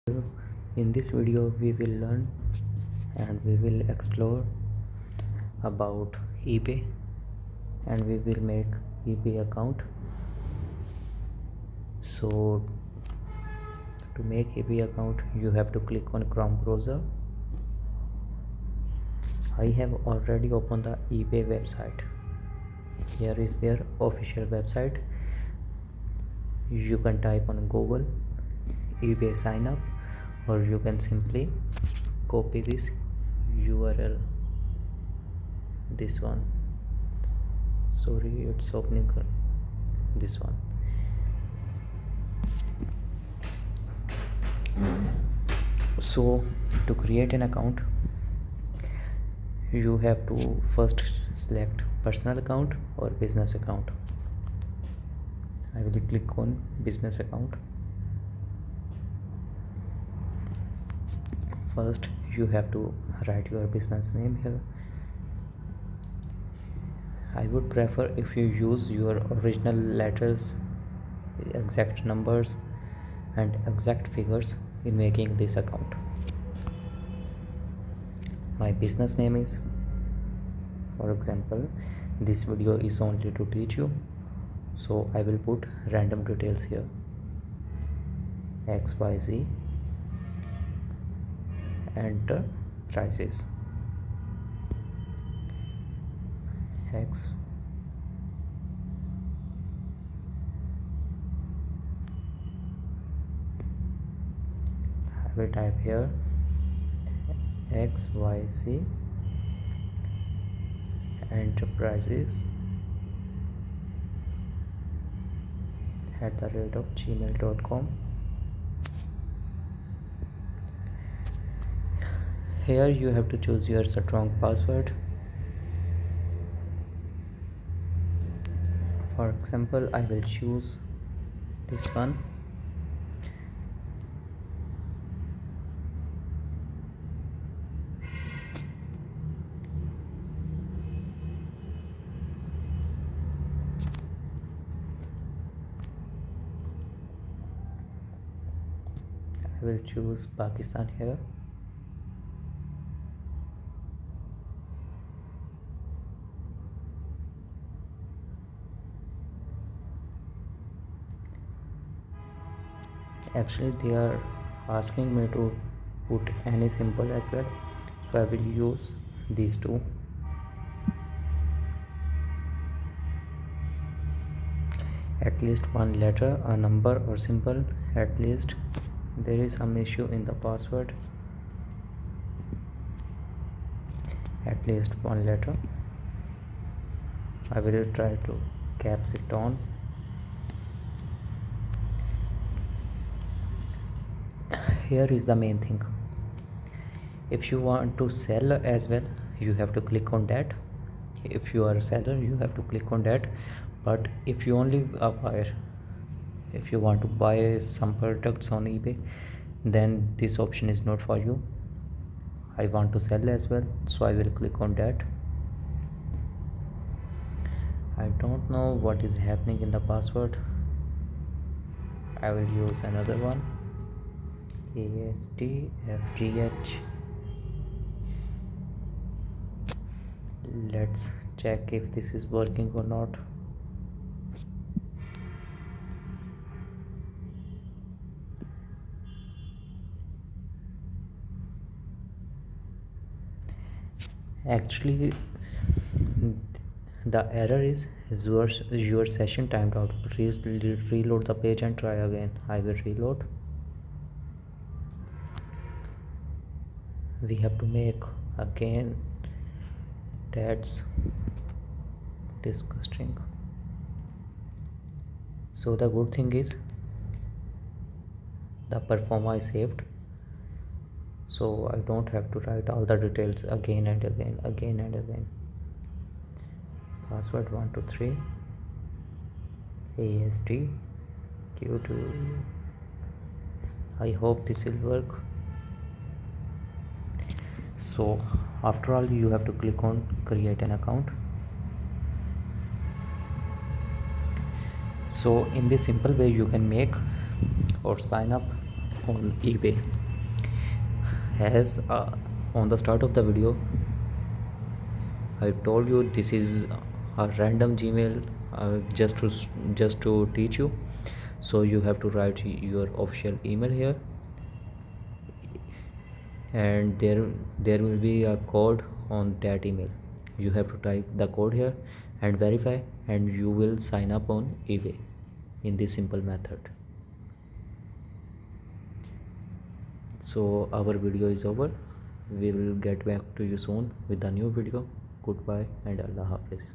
In this video we will learn and we will explore about eBay, and we will make eBay account. So to make eBay account you have to click on Chrome browser. I have already opened the eBay website. Here is their official website. You can type on Google eBay sign up, or you can simply copy this URL, this one. Sorry, it's opening this one. So to create an account you have to first select personal account or business account. I will click on business account. First you have to write your business name here. I would prefer if you use your original letters, exact numbers and exact figures in making this account. My business name is, for example, this video is only to teach you, so I will put random details here. XYZ, enter prices. X I will type here XYZ enterprises @gmail.com. Here you have to choose your strong password. For example, I will choose this one. I will choose Pakistan here. Actually they are asking me to put any symbol as well, so I will use these two. At least one letter, a number or symbol, at least. There is some issue in the password. At least one letter. I will try to caps it on. Here is the main thing. If you want to sell as well, you have to click on that. If you are a seller, you have to click on that. But if you only a buyer, if you want to buy some products on eBay, then this option is not for you. I want to sell as well, so I will click on that. I don't know what is happening in the password. I will use another one. ASTFGH. Let's check if this is working or not. Actually the error is your session timed out. Please reload the page and try again. I will reload. We have to make again. That's disgusting. So the good thing is the performa is saved, so I don't have to write all the details again and again. Password 123 ASTQ2. I hope this will work. So after all, you have to click on create an account. So in this simple way you can make or sign up on eBay. As on the start of the video I told you, this is a random Gmail, just to teach you. So you have to write your official email here, and there will be a code on that email. You have to type the code here and verify, and you will sign up on eBay in this simple method. So our video is over. We will get back to you soon with a new video. Goodbye and Allah Hafiz.